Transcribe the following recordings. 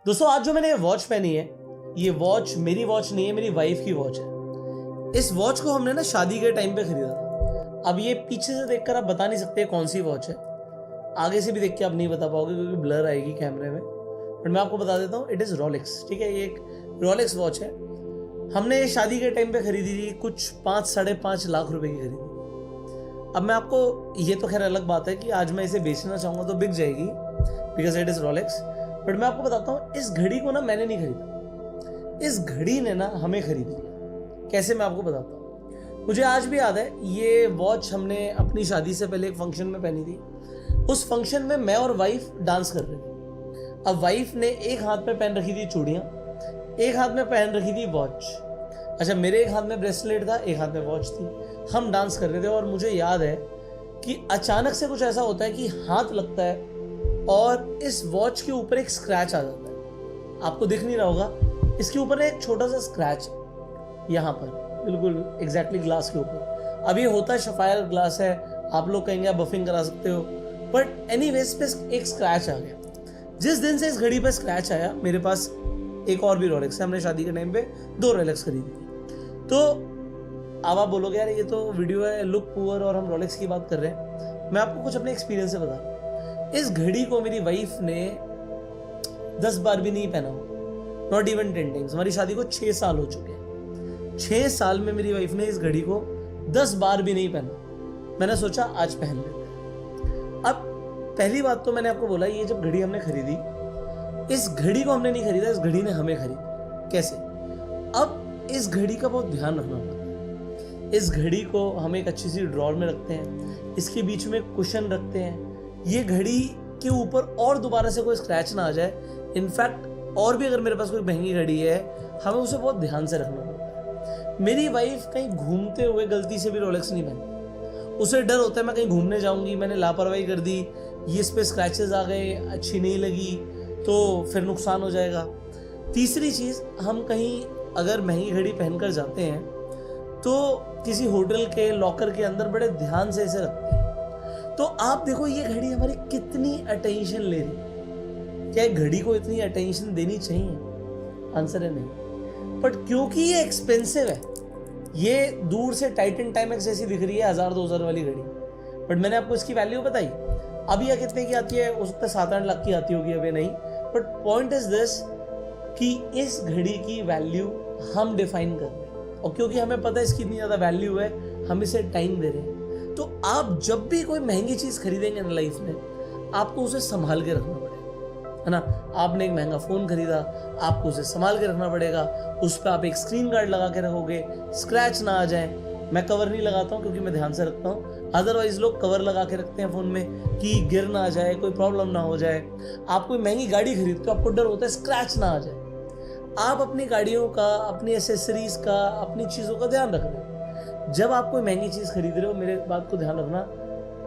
दोस्तों आज जो मैंने वॉच पहनी है, ये वॉच मेरी वॉच नहीं है, मेरी वाइफ की वॉच है। इस वॉच को हमने ना शादी के टाइम पे खरीदा था। अब ये पीछे से देखकर आप बता नहीं सकते कौन सी वॉच है, आगे से भी देख के आप नहीं बता पाओगे क्योंकि ब्लर आएगी कैमरे में, बट मैं आपको बता देता हूँ इट इज़ रोलेक्स। ठीक है, ये एक रोलेक्स वॉच है। हमने शादी के टाइम पे खरीदी थी, कुछ 5-5.5 लाख रुपए की खरीदी। अब मैं आपको, ये तो खैर अलग बात है कि आज मैं इसे बेचना चाहूँगा तो बिक जाएगी because it is Rolex, but मैं आपको बताता हूँ इस घड़ी को ना मैंने नहीं खरीदा, इस घड़ी ने ना हमें खरीद लिया। कैसे, मैं आपको बताता हूँ। मुझे आज भी याद है, ये वॉच हमने अपनी शादी से पहले एक फंक्शन में पहनी थी। उस फंक्शन में मैं और वाइफ डांस कर रहे थे। अब वाइफ ने एक हाथ में पहन रखी थी चूड़ियाँ, एक हाथ में पहन रखी थी वॉच। अच्छा, मेरे एक हाथ में ब्रेसलेट था, एक हाथ में वॉच थी। हम डांस कर रहे थे और मुझे याद है कि अचानक से कुछ ऐसा होता है कि हाथ लगता है और इस वॉच के ऊपर एक स्क्रैच आ जाता है। आपको दिख नहीं रहा होगा, इसके ऊपर एक छोटा सा स्क्रैच यहाँ पर, बिल्कुल एग्जैक्टली ग्लास के ऊपर। अब ये होता है सफायर ग्लास है, आप लोग कहेंगे आप बफिंग करा सकते हो, बट एनीवेज पे एक स्क्रैच आ गया। जिस दिन से इस घड़ी पे स्क्रैच आया, मेरे पास एक और भी रोलेक्स है। हमने शादी के टाइम पे 2 रोलेक्स खरीदी थी। तो अब आप बोलोगे यार ये तो वीडियो है लुक पुअर और हम रोलेक्स की बात कर रहे हैं। मैं आपको कुछ अपने एक्सपीरियंस से बता रहा हूँ। इस घड़ी को मेरी वाइफ ने 10 बार भी नहीं पहना, नॉट इवन 10 टाइम्स। हमारी शादी को 6 साल हो चुके हैं। 6 साल में मेरी वाइफ ने इस घड़ी को 10 बार भी नहीं पहना। मैंने सोचा आज पहन लेते हैं। अब पहली बात तो मैंने आपको बोला, ये जब घड़ी हमने खरीदी, इस घड़ी को हमने नहीं खरीदा, इस घड़ी ने हमें खरीदा। कैसे? अब इस घड़ी का बहुत ध्यान रखना पड़ता है। इस घड़ी को हम एक अच्छी सी ड्रॉर में रखते हैं, इसके बीच में कुशन रखते हैं। ये घड़ी के ऊपर और दोबारा से कोई स्क्रैच ना आ जाए। इनफैक्ट और भी अगर मेरे पास कोई महंगी घड़ी है, हमें उसे बहुत ध्यान से रखना पड़ता है। मेरी वाइफ कहीं घूमते हुए गलती से भी रोलेक्स नहीं पहनती। उसे डर होता है मैं कहीं घूमने जाऊंगी, मैंने लापरवाही कर दी, ये इस पे स्क्रैचेस आ गए, अच्छी नहीं लगी तो फिर नुकसान हो जाएगा। तीसरी चीज़, हम कहीं अगर महंगी घड़ी पहनकर जाते हैं तो किसी होटल के लॉकर के अंदर बड़े ध्यान से इसे रखते हैं। तो आप देखो ये घड़ी हमारी कितनी अटेंशन ले रही। क्या घड़ी को इतनी अटेंशन देनी चाहिए? आंसर है नहीं। बट क्योंकि ये एक्सपेंसिव है, ये दूर से टाइटन टाइमेक्स जैसी दिख रही है 1000-2000 वाली घड़ी, बट मैंने आपको इसकी वैल्यू बताई। अब यह कितने की आती है? उस पर 7-8 लाख की आती होगी, अभी नहीं। बट पॉइंट इज दिस कि इस घड़ी की वैल्यू हम डिफाइन कर रहे हैं, और क्योंकि हमें पता है इसकी इतनी ज़्यादा वैल्यू है, हम इसे टाइम दे रहे हैं। तो आप जब भी कोई महंगी चीज़ खरीदेंगे ना लाइफ में, आपको उसे संभाल के रखना पड़ेगा, है ना। आपने एक महंगा फ़ोन खरीदा, आपको उसे संभाल के रखना पड़ेगा। उस पर आप एक स्क्रीन गार्ड लगा के रखोगे, स्क्रैच ना आ जाए। मैं कवर नहीं लगाता हूँ क्योंकि मैं ध्यान से रखता हूँ, अदरवाइज लोग कवर लगा के रखते हैं फ़ोन में कि गिर ना जाए, कोई प्रॉब्लम ना हो जाए। आप कोई महंगी गाड़ी खरीदते हो, आपको डर होता है स्क्रैच ना आ जाए। आप अपनी गाड़ियों का, अपनी एसेसरीज का, अपनी चीज़ों का ध्यान रख रहे हो। जब आप कोई महंगी चीज़ खरीद रहे हो, मेरे बात को ध्यान रखना,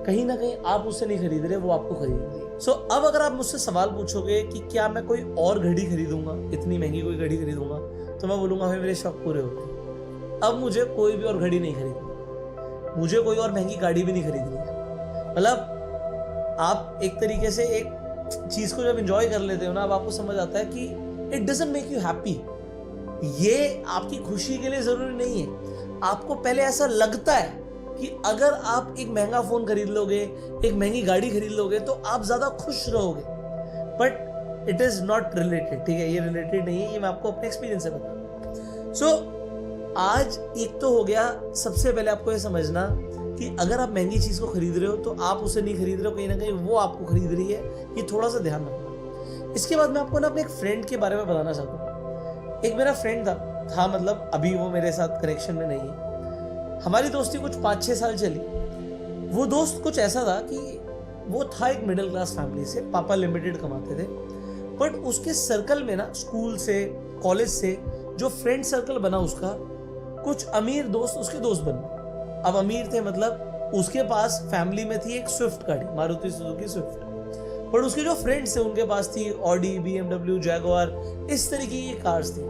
कहीं ना कहीं आप उससे नहीं खरीद रहे, वो आपको खरीद रही है। सो अब अगर आप मुझसे सवाल पूछोगे कि क्या मैं कोई और घड़ी खरीदूंगा, इतनी महंगी कोई घड़ी खरीदूंगा, तो मैं बोलूँगा भाई मेरे शौक पूरे हो गए, अब मुझे कोई भी और घड़ी नहीं खरीदनी, मुझे कोई और महंगी गाड़ी भी नहीं खरीदनी है। मतलब आप एक तरीके से एक चीज़ को जब इंजॉय कर लेते हो ना, अब आपको समझ आता है कि it doesn't make you happy. ये आपकी खुशी के लिए ज़रूरी नहीं है। आपको पहले ऐसा लगता है कि अगर आप एक महंगा फ़ोन खरीद लोगे, एक महंगी गाड़ी खरीद लोगे, तो आप ज़्यादा खुश रहोगे, but it is not related. ठीक है, ये रिलेटेड नहीं है, ये मैं आपको अपने एक्सपीरियंस से बता रहा हूँ। सो आज एक तो हो गया, सबसे पहले आपको ये समझना कि अगर आप महंगी चीज़ को खरीद रहे हो तो आप उसे नहीं खरीद रहे हो, कहीं ना कहीं वो आपको खरीद रही है। ये थोड़ा सा ध्यान रखना। इसके बाद मैं आपको ना अपने एक फ्रेंड के बारे में बताना चाहता हूँ। एक मेरा फ्रेंड था, मतलब अभी वो मेरे साथ कनेक्शन में नहीं है। हमारी दोस्ती कुछ 5-6 साल चली। वो दोस्त कुछ ऐसा था कि वो था एक मिडिल क्लास फैमिली से, पापा लिमिटेड कमाते थे, बट उसके सर्कल में ना, स्कूल से, कॉलेज से जो फ्रेंड सर्कल बना उसका, कुछ अमीर दोस्त उसके दोस्त बने। अब अमीर थे मतलब उसके पास फैमिली में थी एक स्विफ्ट गाड़ी, मारुति सुजुकी स्विफ्ट, बट उसके जो फ्रेंड्स थे उनके पास थी ऑडी, BMW, जैगुआर, इस तरीके की कार्स थी।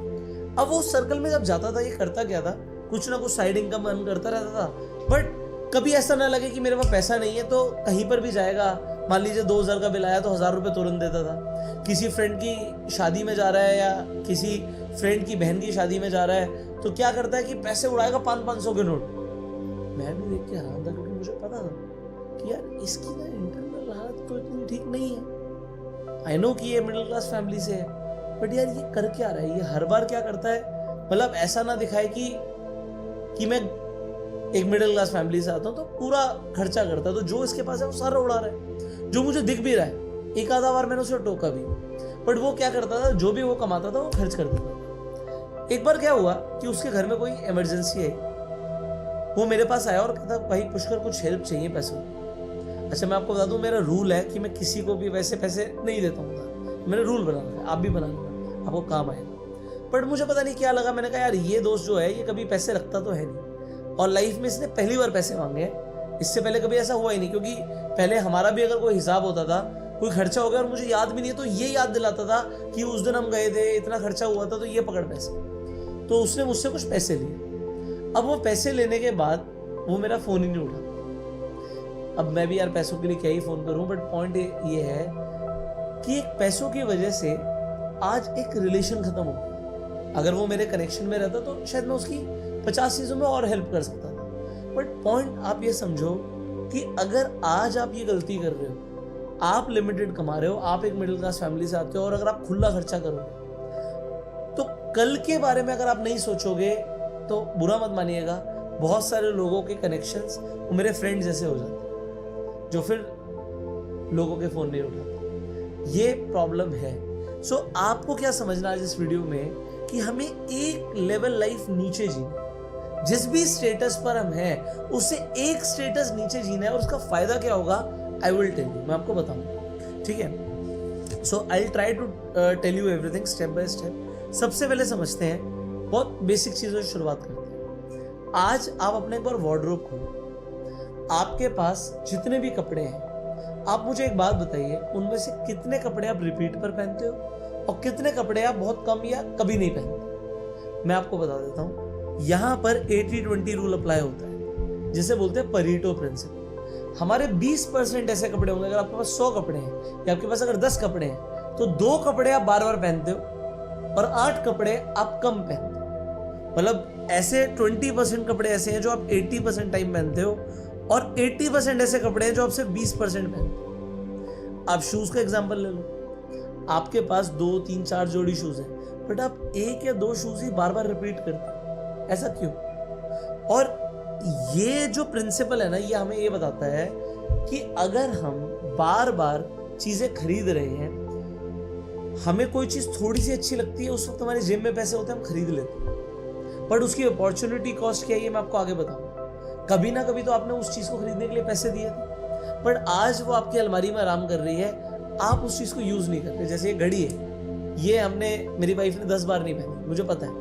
अब वो सर्कल में जब जाता था, ये करता क्या था, कुछ ना कुछ साइड इनकम अर्न करता रहता था, बट कभी ऐसा ना लगे कि मेरे पास पैसा नहीं है, तो कहीं पर भी जाएगा मान लीजिए 2000 का बिल आया तो 1000 रुपये तुरंत देता था। किसी फ्रेंड की शादी में जा रहा है या किसी फ्रेंड की बहन की शादी में जा रहा है तो क्या करता है कि पैसे उड़ाएगा 500-500 के नोट। मैं भी देख के हैरान था क्योंकि मुझे पता था कि यार इसकी ना इंटरनल हालत तो इतनी ठीक नहीं है। आई नो कि ये मिडिल क्लास फैमिली से है, बट यार ये कर क्या रहा है, ये हर बार क्या करता है, मतलब ऐसा ना दिखाए कि मैं एक मिडिल क्लास फैमिली से आता हूँ तो पूरा खर्चा करता है, तो जो इसके पास है वो सारा उड़ा रहा है, जो मुझे दिख भी रहा है। एक आधा बार मैंने उसे टोका भी, बट वो क्या करता था, जो भी वो कमाता था वो खर्च कर देता था। एक बार क्या हुआ कि उसके घर में कोई इमरजेंसी आई, वो मेरे पास आया और कहता भाई पुष्कर कुछ हेल्प चाहिए पैसों। अच्छा मैं आपको बता दूं, मेरा रूल है कि मैं किसी को भी वैसे पैसे नहीं देता हूँ, मैंने रूल बना रखा है, आप भी बना लेना, आपको काम आएगा। बट मुझे पता नहीं क्या लगा, मैंने कहा यार ये दोस्त जो है ये कभी पैसे रखता तो है नहीं, और लाइफ में इसने पहली बार पैसे मांगे हैं, इससे पहले कभी ऐसा हुआ ही नहीं। क्योंकि पहले हमारा भी अगर कोई हिसाब होता था, कोई खर्चा हो गया और मुझे याद भी नहीं है तो ये याद दिलाता था कि उस दिन हम गए थे, इतना खर्चा हुआ था, तो ये पकड़ पैसे। तो उसने मुझसे कुछ पैसे लिए। अब वो पैसे लेने के बाद वो मेरा फोन ही नहीं उठा। अब मैं भी यार पैसों के लिए क्या ही फोन करूं, बट पॉइंट ये है कि एक पैसों की वजह से आज एक रिलेशन खत्म हो गया। अगर वो मेरे कनेक्शन में रहता तो शायद मैं उसकी 50 चीजों में और हेल्प कर सकता था। बट पॉइंट आप ये समझो कि अगर आज आप ये गलती कर रहे हो, आप लिमिटेड कमा रहे हो, आप एक मिडिल क्लास फैमिली से आते हो, और अगर आप खुला खर्चा करोगे तो कल के बारे में अगर आप नहीं सोचोगे तो बुरा मत मानिएगा, बहुत सारे लोगों के कनेक्शंस वो मेरे फ्रेंड जैसे हो जाते हैं जो फिर लोगों के फोन नहीं उठाते। ये प्रॉब्लम है। सो आपको क्या समझना है इस वीडियो में कि हमें एक लेवल लाइफ नीचे जीना, जिस भी स्टेटस पर हम हैं उससे एक स्टेटस नीचे जीना है, और उसका फायदा क्या होगा आई विल टेल यू, मैं आपको बताऊंगा, ठीक है। So I try to tell you everything step by step. सबसे पहले समझते हैं, बहुत बेसिक चीजों से शुरुआत करते हैं। आज आप अपने एक बार वार्डरोब खोलो, आपके पास जितने भी कपड़े हैं, आप मुझे एक बात बताइए, उनमें से कितने कपड़े आप रिपीट पर पहनते हो और कितने कपड़े आप बहुत कम या कभी नहीं पहनते। मैं आपको बता देता हूं, यहां पर 80-20 रूल अप्लाई होता है, जिसे बोलते हैं परीटो प्रिंसिपल। हमारे 20% ऐसे कपड़े होंगे, अगर आपके पास 100 कपड़े हैं या आपके पास अगर 10 कपड़े हैं तो 2 कपड़े आप बार बार पहनते हो और 8 कपड़े आप कम पहनते हो। मतलब ऐसे 20% कपड़े ऐसे हैं जो आप 80% टाइम पहनते हो, और 80% ऐसे कपड़े हैं जो आप सिर्फ 20% पहनते हो। आप शूज का एग्जांपल ले लो, आपके पास 2, 3, 4 जोड़ी शूज हैं, बट आप 1 या 2 शूज ही बार बार रिपीट करते हो, ऐसा क्यों? और ये जो प्रिंसिपल है ना, ये हमें ये बताता है कि अगर हम बार बार चीजें खरीद रहे हैं, हमें कोई चीज थोड़ी सी अच्छी लगती है, उस वक्त हमारे जेब में पैसे होते हैं, हम खरीद लेते हैं, बट उसकी अपॉर्चुनिटी कॉस्ट क्या है ये मैं आपको आगे बताऊंगा। कभी ना कभी तो आपने उस चीज को खरीदने के लिए पैसे दिए थे, बट आज वो आपकी अलमारी में आराम कर रही है, आप उस चीज को यूज नहीं करते। जैसे ये घड़ी है, ये हमने, मेरी वाइफ ने 10 बार नहीं पहनी, मुझे पता है,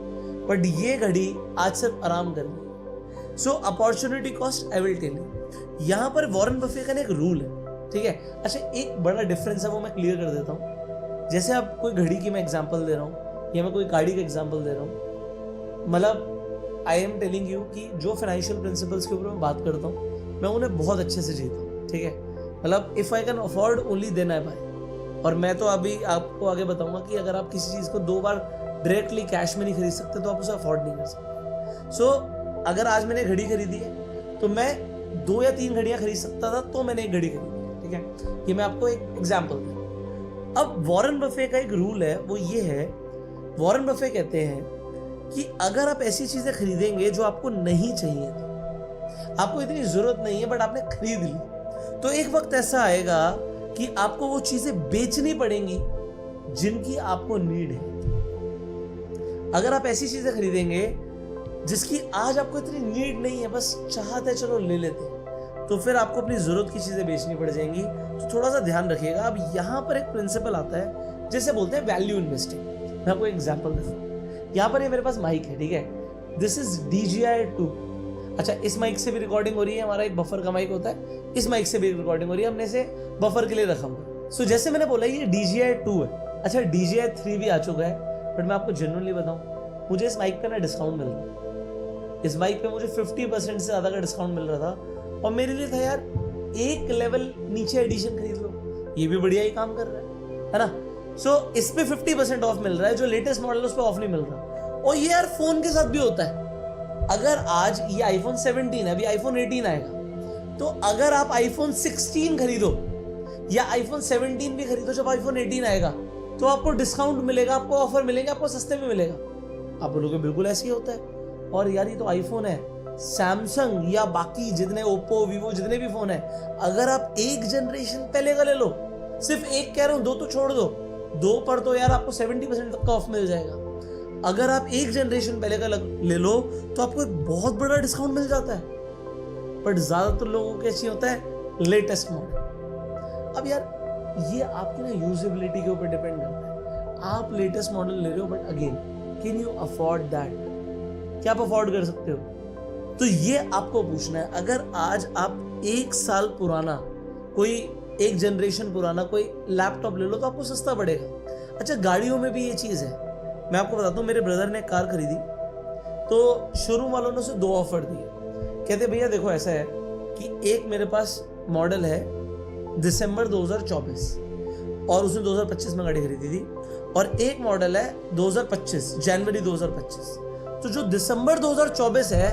बट ये घड़ी आज सिर्फ आराम कर रही है। So opportunity cost I will tell you. यहाँ पर वॉरेन बफे का एक रूल है, ठीक है। अच्छा एक बड़ा डिफरेंस है, वो मैं क्लियर कर देता हूँ। जैसे आप कोई घड़ी की मैं एग्जांपल दे रहा हूँ या मैं कोई गाड़ी का एग्जांपल दे रहा हूँ, मतलब आई एम टेलिंग यू कि जो फाइनेंशियल प्रिंसिपल्स के ऊपर मैं बात करता हूँ, मैं उन्हें बहुत अच्छे से जीता हूँ, ठीक है। मतलब if I can afford only then I buy. और मैं तो अभी आपको आगे बताऊंगा कि अगर आप किसी चीज़ को 2 बार डायरेक्टली कैश में नहीं खरीद सकते तो आप उसे अफोर्ड नहीं कर सकते। सो अगर आज मैंने घड़ी खरीदी है तो मैं 2 या 3 घड़ियाँ खरीद सकता था, तो मैंने एक घड़ी खरीदी, ठीक है। ये मैं आपको एक एग्जाम्पल दूँ। अब वॉरेन बफे का एक रूल है, वो ये है, वॉरेन बफे कहते हैं कि अगर आप ऐसी चीजें खरीदेंगे जो आपको नहीं चाहिए, आपको इतनी जरूरत नहीं है बट आपने खरीद ली, तो एक वक्त ऐसा आएगा कि आपको वो चीजें बेचनी पड़ेंगी जिनकी आपको नीड है। अगर आप ऐसी चीजें खरीदेंगे जिसकी आज आपको इतनी नीड नहीं है, बस चाहते चलो ले लेते हैं, तो फिर आपको अपनी जरूरत की चीजें बेचनी पड़ जाएंगी। तो थोड़ा सा ध्यान रखिएगा। अब यहाँ पर एक प्रिंसिपल आता है जिसे बोलते हैं वैल्यू इन्वेस्टिंग। मैं आपको एग्जांपल देता हूँ। यहाँ पर ये मेरे पास माइक है, ठीक है, दिस इज DJI 2। अच्छा इस माइक से भी रिकॉर्डिंग हो रही है, हमारा एक बफर का माइक होता है, इस माइक से भी रिकॉर्डिंग हो रही है, हमने इसे बफर के लिए रखा हुआ। सो जैसे मैंने बोला ये DJI 2 है। अच्छा DJI 3 भी आ चुका है, बट मैं आपको जेन्युइनली बताऊँ, मुझे इस माइक पे ना डिस्काउंट मिल रहा है। इस माइक पे मुझे 50% से ज़्यादा का डिस्काउंट मिल रहा था, और मेरे लिए था यार एक लेवल नीचे एडिशन खरीद लो, ये भी बढ़िया ही काम कर रहा है ना। सो इस पे 50% ऑफ मिल रहा है, जो लेटेस्ट मॉडल है उस पे ऑफ नहीं मिल रहा। और ये यार फोन के साथ भी होता है। अगर आज ये आईफोन 17 है, अभी आईफोन 18 आएगा, तो अगर आप आईफोन 16 खरीदो या आईफोन 17 भी खरीदो जब आईफोन 18 आएगा, तो आपको डिस्काउंट मिलेगा, आपको ऑफर मिलेंगे, आपको सस्ते में मिलेगा। आप बोलोगे बिल्कुल ऐसे ही होता है। और यार ये तो आईफोन है, सैमसंग या बाकी जितने ओप्पो वीवो जितने भी फोन है, अगर आप एक जनरेशन पहले का ले लो, सिर्फ एक कह रहा हूं, दो तो छोड़ दो, दो पर तो यार आपको 70% तक का ऑफ मिल जाएगा। अगर आप एक जनरेशन पहले का ले लो तो आपको एक बहुत बड़ा डिस्काउंट मिल जाता है। बट ज्यादातर लोगों को कैसे होता है, लेटेस्ट मॉडल। अब यार ये आपकी ना यूजेबिलिटी के ऊपर डिपेंड करता है। आप लेटेस्ट मॉडल ले रहे हो, but again can you afford that? क्या आप अफोर्ड कर सकते हो? तो ये आपको पूछना है। अगर आज आप एक साल पुराना कोई, एक जनरेशन पुराना कोई लैपटॉप ले लो तो आपको सस्ता पड़ेगा। अच्छा, गाड़ियों में भी ये चीज़ है। मैं आपको बताता हूँ, मेरे ब्रदर ने कार खरीदी तो शोरूम वालों ने उसे 2 ऑफर दिए। कहते भैया देखो ऐसा है कि एक मेरे पास मॉडल है दिसंबर 2024 और उसने 2025 में गाड़ी खरीदी थी, और एक मॉडल है 2025 जनवरी 2025। तो जो दिसंबर 2024 है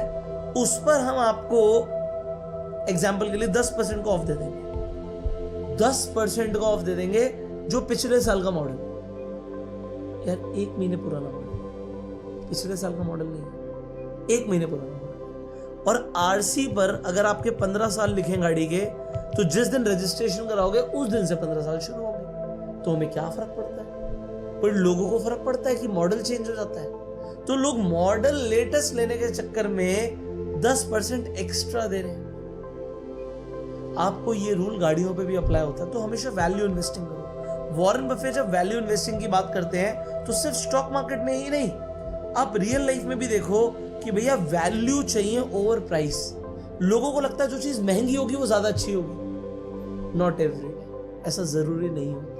उस पर हम आपको एग्जाम्पल के लिए 10% का ऑफ दे देंगे। 10% का ऑफ दे देंगे जो पिछले साल का मॉडल। यार 1 महीने पुराना मॉडल, पिछले साल का मॉडल नहीं है, 1 महीने पुराना मॉडल। और आरसी पर अगर आपके 15 साल लिखे गाड़ी के, तो जिस दिन रजिस्ट्रेशन कराओगे उस दिन से 15 साल शुरू होंगे। तो हमें क्या फर्क पड़ता है? पर लोगों को फर्क पड़ता है कि मॉडल चेंज हो जाता है। तो लोग मॉडल लेटेस्ट लेने के चक्कर में 10% एक्स्ट्रा दे रहे हैं। आपको ये रूल गाड़ियों पे भी अप्लाई होता है। तो हमेशा वैल्यू इन्वेस्टिंग करो। वॉरेन बफेट जब वैल्यू इन्वेस्टिंग की बात करते हैं तो सिर्फ स्टॉक मार्केट में ही नहीं, आप रियल लाइफ में भी देखो कि भैया वैल्यू चाहिए ओवर प्राइस। लोगों को लगता है जो चीज महंगी होगी वो ज्यादा अच्छी होगी। नॉट एवरी डे, ऐसा जरूरी नहीं होता।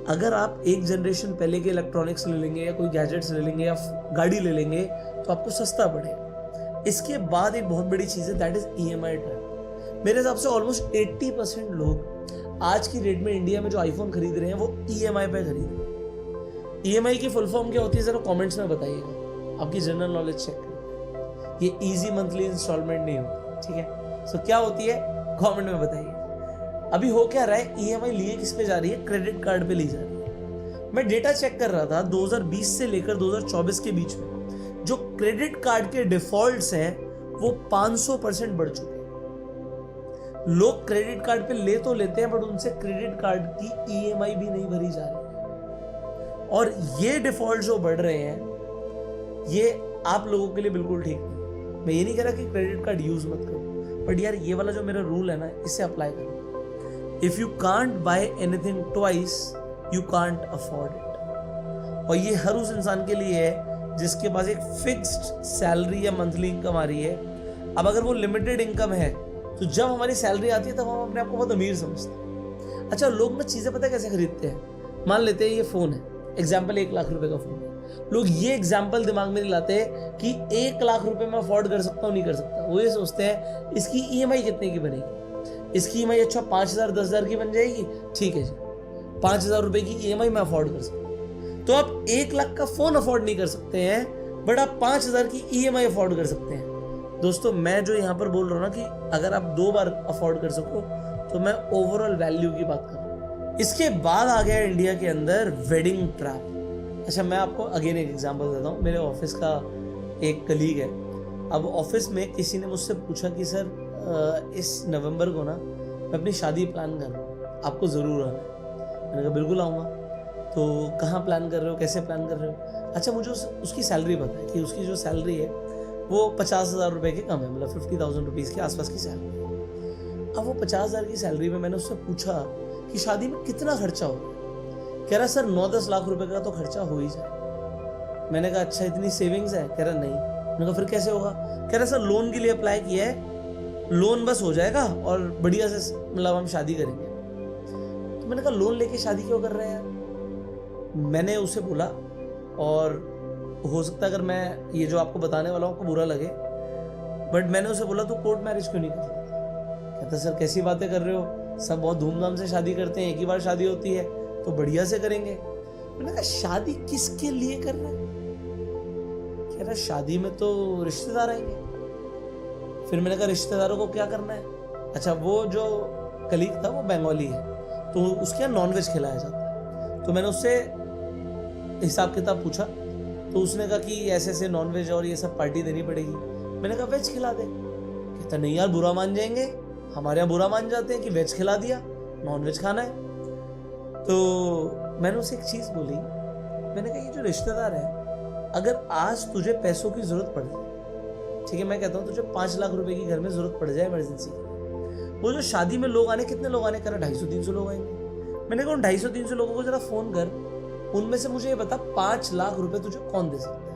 अगर आप एक जनरेशन पहले के इलेक्ट्रॉनिक्स ले लेंगे या कोई गैजेट्स ले लेंगे या गाड़ी ले लेंगे तो आपको सस्ता पड़ेगा। इसके बाद एक बहुत बड़ी चीज है, दैट इज EMI ट्रैप। मेरे हिसाब से ऑलमोस्ट 80% लोग आज की डेट में इंडिया में जो आईफोन खरीद रहे हैं वो EMI पे खरीद रहे हैं। EMI की फुल फॉर्म क्या होती है जरा कमेंट्स में बताइएगा, आपकी जनरल नॉलेज चेक करें। ये इजी मंथली इंस्टॉलमेंट नहीं होता, ठीक है। सो क्या होती है कमेंट में बताइए। अभी हो क्या रहा है, EMI लिए किस पे जा रही है? क्रेडिट कार्ड पे ली जा रही है। मैं डेटा चेक कर रहा था 2020 से लेकर 2024 के बीच में जो क्रेडिट कार्ड के डिफॉल्ट्स हैं वो 500% बढ़ चुके हैं। लोग क्रेडिट कार्ड पे ले तो लेते हैं बट उनसे क्रेडिट कार्ड की EMI भी नहीं भरी जा रही है। और ये डिफॉल्ट जो बढ़ रहे हैं ये आप लोगों के लिए बिल्कुल ठीक नहीं। मैं ये नहीं कह रहा कि क्रेडिट कार्ड यूज मत करो, बट यार ये वाला जो मेरा रूल है ना, इसे अप्लाई करो। If you can't buy anything twice you can't afford it. और ये हर उस इंसान के लिए है जिसके पास एक फिक्स्ड सैलरी या मंथली इनकम आ रही है। अब अगर वो लिमिटेड इनकम है तो जब हमारी सैलरी आती है तब हम अपने आप को बहुत अमीर समझते हैं। अच्छा, लोग ना चीजें पता है कैसे खरीदते हैं? मान लेते हैं ये फोन है, एग्जाम्पल 1 लाख रुपए का फोन है। लोग ये एग्जाम्पल दिमाग में नहीं लाते कि 1 लाख रुपए में अफोर्ड कर सकता हूँ नहीं कर सकता। वो ये सोचते हैं इसकी EMI कितने की बनेगी, इसकी EMI अच्छा 5,000 10,000 की बन जाएगी, ठीक है जी 5,000 रुपए की EMI मैं अफोर्ड कर सकता हूँ। तो आप 1 लाख का फोन अफोर्ड नहीं कर सकते हैं बट आप 5,000 की EMI अफोर्ड कर सकते हैं। दोस्तों मैं जो यहाँ पर बोल रहा हूँ ना कि अगर आप 2 बार अफोर्ड कर सको तो मैं ओवरऑल वैल्यू की बात कर रहा हूँ। इसके बाद आ गया इंडिया के अंदर वेडिंग ट्रैप। अच्छा, मैं आपको अगेन एक एग्जांपल देता हूँ। मेरे ऑफिस का एक कलीग है। अब ऑफिस में किसी ने मुझसे पूछा कि सर इस नवंबर को ना मैं अपनी शादी प्लान कर रहा हूँ, आपको ज़रूर आना है। मैंने कहा बिल्कुल आऊँगा। तो कहाँ प्लान कर रहे हो, कैसे प्लान कर रहे हो? अच्छा, मुझे उसकी सैलरी पता है कि उसकी जो सैलरी है वो 50,000 रुपये के कम है, मतलब 50,000 रुपीज़ के आसपास की सैलरी है। अब वो 50,000 की सैलरी में मैंने उससे पूछा कि शादी में कितना खर्चा होगा। कह रहा सर 9-10 लाख रुपए का तो खर्चा हो ही जाए। मैंने कहा अच्छा इतनी सेविंग्स है? कह रहा नहीं। मैंने कहा फिर कैसे होगा? कह रहा सर लोन के लिए अप्लाई किया है, लोन बस हो जाएगा और बढ़िया से मतलब हम शादी करेंगे। तो मैंने कहा लोन लेके शादी क्यों कर रहे हैं यार? मैंने उसे बोला, और हो सकता है अगर मैं ये जो आपको बताने वाला हूँ आपको बुरा लगे, बट मैंने उसे बोला तो कोर्ट मैरिज क्यों नहीं कर रहा? कहता सर कैसी बातें कर रहे हो, सब बहुत धूमधाम से शादी करते हैं, एक ही बार शादी होती है तो बढ़िया से करेंगे। मैंने कहा शादी किसके लिए कर रहे हैं? कह रहा शादी में तो रिश्तेदार आएंगे। फिर मैंने कहा रिश्तेदारों को क्या करना है? अच्छा, वो जो कलीग था वो बंगाली है, तो उसके यहाँ नॉनवेज खिलाया जाता है। तो मैंने उससे हिसाब किताब पूछा, तो उसने कहा कि ऐसे ऐसे नॉनवेज और ये सब पार्टी देनी पड़ेगी। मैंने कहा वेज खिला दे। कहता नहीं यार, बुरा मान जाएंगे, हमारे यहाँ बुरा मान जाते हैं कि वेज खिला दिया, नॉनवेज खाना है। तो मैंने उसे एक चीज बोली, मैंने कहा ये जो रिश्तेदार है, अगर आज तुझे पैसों की जरूरत पड़ जाए, ठीक है, मैं कहता हूँ तुझे 5 लाख रुपए की घर में जरूरत पड़ जाए इमरजेंसी, वो जो शादी में लोग आने, कितने लोग आने? कह रहा 250-300 लोग आएंगे। मैंने कहा 250-300 लोगों को जरा फोन कर, उनमें से मुझे ये बता 5 लाख रुपए तुझे कौन दे सकता है?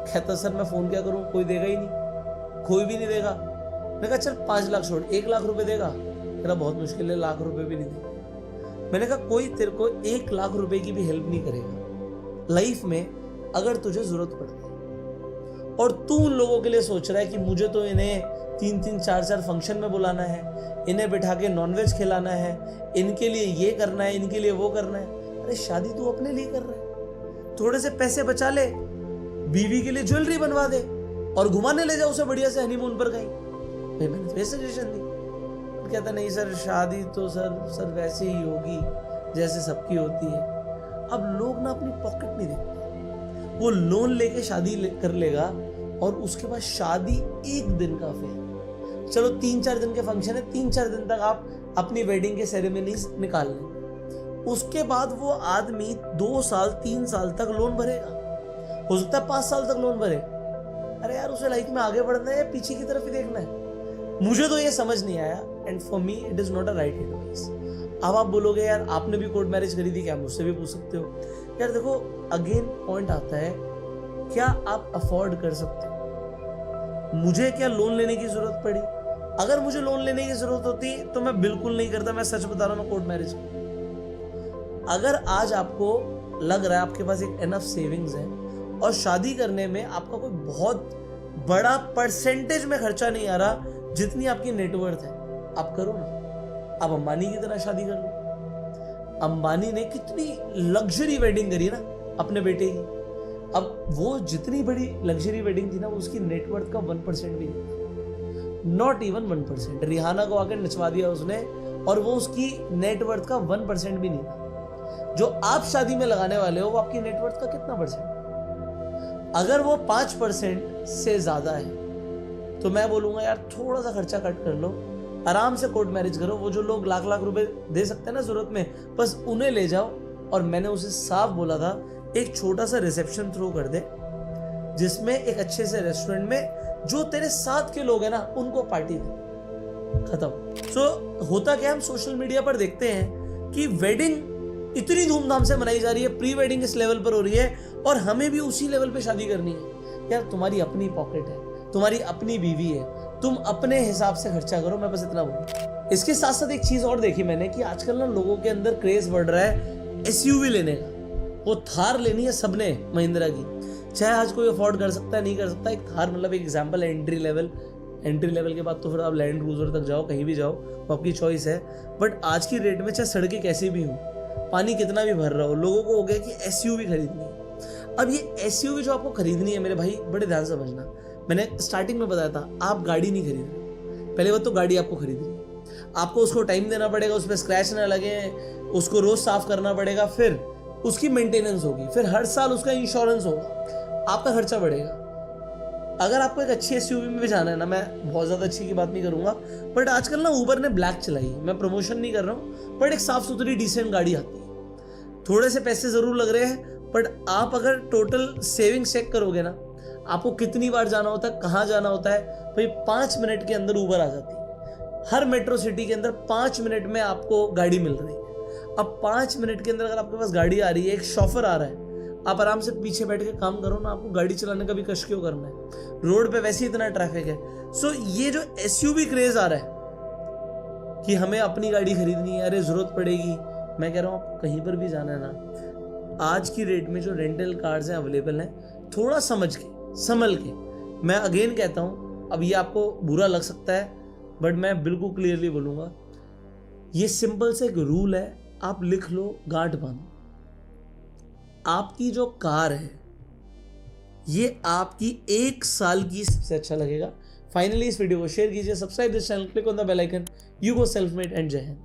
कहता सर मैं फोन क्या करूं, कोई देगा ही नहीं, कोई भी नहीं देगा। मैंने कहा चल 5 लाख छोड़, 1 लाख रुपए देगा? तेरा बहुत मुश्किल है, लाख रुपए भी नहीं देगा। मैंने कहा कोई तेरे को 1 लाख रुपए की भी हेल्प नहीं करेगा लाइफ में अगर तुझे जरूरत पड़ गई, और तू उन लोगों के लिए सोच रहा है कि मुझे तो इन्हें 3-3, 4-4 फंक्शन में बुलाना है, इन्हें बिठा के नॉनवेज खिलाना है, इनके लिए ये करना है, इनके लिए वो करना है। अरे शादी तू अपने लिए कर रहा है, थोड़े से पैसे बचा ले, बीवी के लिए ज्वेलरी बनवा दे और घुमाने ले जाओ उसे बढ़िया से हनीमून पर कहीं। भाई मैंने तो सजेशन दी। कहता नहीं सर, शादी तो सर वैसे ही होगी जैसे सबकी होती है। अब लोग ना अपनी पॉकेट नहीं देखते, वो लोन लेके शादी कर लेगा और उसके बाद शादी 1 दिन का अफेयर। चलो 3-4 दिन के फंक्शन है, 3-4 दिन तक आप अपनी वेडिंग के सेरेमनीज निकाल लें, उसके बाद वो आदमी 2 साल 3 साल तक लोन भरेगा, हो सकता है 5 साल तक लोन भरे। अरे यार उसे लाइफ में आगे बढ़ना है या पीछे की तरफ ही देखना है? मुझे तो ये समझ नहीं आया, and for me it is not a right advice. अब आप बोलोगे यार आपने भी कोर्ट मैरिज करी थी क्या? मुझसे भी पूछ सकते हो। यार देखो, अगेन पॉइंट आता है, क्या आप अफोर्ड कर सकते हो? मुझे क्या लोन लेने की जरूरत पड़ी? अगर मुझे लोन लेने की जरूरत होती तो मैं बिल्कुल नहीं करता। मैं सच बता रहा हूं, मैं कोर्ट मैरिज। अगर आज आपको लग रहा है आपके पास एक एनफ सेविंग्स है और शादी करने में आपका कोई बहुत बड़ा परसेंटेज में खर्चा नहीं आ रहा जितनी आपकी नेटवर्थ है, आप करो ना। आप अंबानी की तरह शादी कर लो। अंबानी ने कितनी लग्जरी वेडिंग करी ना अपने बेटे की। अब वो जितनी बड़ी लग्जरी वेडिंग थी ना, उसकी नेटवर्थ का 1% भी नहीं, नॉट इवन 1%। रिहाना को आकर नचवा दिया उसने और वो उसकी नेटवर्थ का 1% भी नहीं था। जो आप शादी में लगाने वाले हो वो आपकी नेटवर्थ का कितना परसेंट? अगर वो 5% से ज्यादा है तो मैं बोलूंगा यार थोड़ा सा खर्चा कट कर लो, आराम से कोर्ट मैरिज करो। वो जो लोग लाख लाख रुपए दे सकते हैं ना जरूरत में, बस उन्हें ले जाओ। और मैंने उसे साफ बोला था, एक छोटा सा रिसेप्शन थ्रो कर दे जिसमें एक अच्छे से रेस्टोरेंट में जो तेरे साथ के लोग हैं ना उनको पार्टी दे, खत्म। सो होता क्या, हम सोशल मीडिया पर देखते हैं कि वेडिंग इतनी धूमधाम से मनाई जा रही है, प्री वेडिंग इस लेवल पर हो रही है और हमें भी उसी लेवल पे शादी करनी है। यार तुम्हारी अपनी पॉकेट है, तुम्हारी अपनी बीवी है, तुम अपने हिसाब से खर्चा करो। मैं बस इतना बोलूं। इसके साथ साथ एक चीज और देखी मैंने कि आजकल ना लोगों के अंदर क्रेज बढ़ रहा है एसयूवी लेने का। वो थार लेनी है सबने, महिंद्रा की, चाहे आज कोई अफोर्ड कर सकता है नहीं कर सकता। एक थार मतलब एक एग्जांपल है, एंट्री लेवल के बाद तो फिर आप लैंड क्रूजर तक जाओ, कहीं भी जाओ, वो आपकी चॉइस है। बट आज की रेट में चाहे सड़कें कैसी भी हो, पानी कितना भी भर रहा हो, लोगों को हो गया कि एसयूवी खरीदनी है। अब ये एसयूवी जो आपको खरीदनी है मेरे भाई, बड़े ध्यान से समझना, मैंने स्टार्टिंग में बताया था, आप गाड़ी नहीं खरीद रहे। पहले बात तो गाड़ी आपको खरीदनी है, आपको उसको टाइम देना पड़ेगा, उस पर स्क्रैच ना लगे, उसको रोज साफ करना पड़ेगा, फिर उसकी मेंटेनेंस होगी, फिर हर साल उसका इंश्योरेंस होगा, आपका खर्चा बढ़ेगा। अगर आपको एक अच्छी एसयूवी में भी जाना है ना, मैं बहुत ज्यादा अच्छी की बात नहीं करूंगा, बट आजकल ना उबर ने ब्लैक चलाई, मैं प्रमोशन नहीं कर रहा हूँ, बट एक साफ सुथरी डिसेंट गाड़ी आती है। थोड़े से पैसे जरूर लग रहे हैं, बट आप अगर टोटल सेविंग्स चेक करोगे ना, आपको कितनी बार जाना होता है, कहाँ जाना होता है, भाई 5 मिनट के अंदर उबर आ जाती है। हर मेट्रो सिटी के अंदर 5 मिनट में आपको गाड़ी मिल रही है। अब 5 मिनट के अंदर अगर आपके पास गाड़ी आ रही है, एक शॉफर आ रहा है, आप आराम से पीछे बैठ के काम करो ना, आपको गाड़ी चलाने का भी कष्ट क्यों करना है? रोड पे वैसे ही इतना ट्रैफिक है। सो ये जो एसयूवी क्रेज आ रहा है कि हमें अपनी गाड़ी खरीदनी है, अरे जरूरत पड़ेगी, मैं कह रहा हूँ आपको कहीं पर भी जाना है ना, आज की रेट में जो रेंटल कार्स हैं अवेलेबल हैं, थोड़ा समझ के संभल के। मैं अगेन कहता हूं, अब ये आपको बुरा लग सकता है, बट मैं बिल्कुल क्लियरली बोलूंगा, ये सिंपल से एक रूल है, आप लिख लो, गांठ बांधो। आपकी जो कार है ये आपकी 1 साल की सबसे अच्छा लगेगा। फाइनली इस वीडियो को शेयर कीजिए, subscribe this channel, click on the bell icon. You go self made and जय हिंद।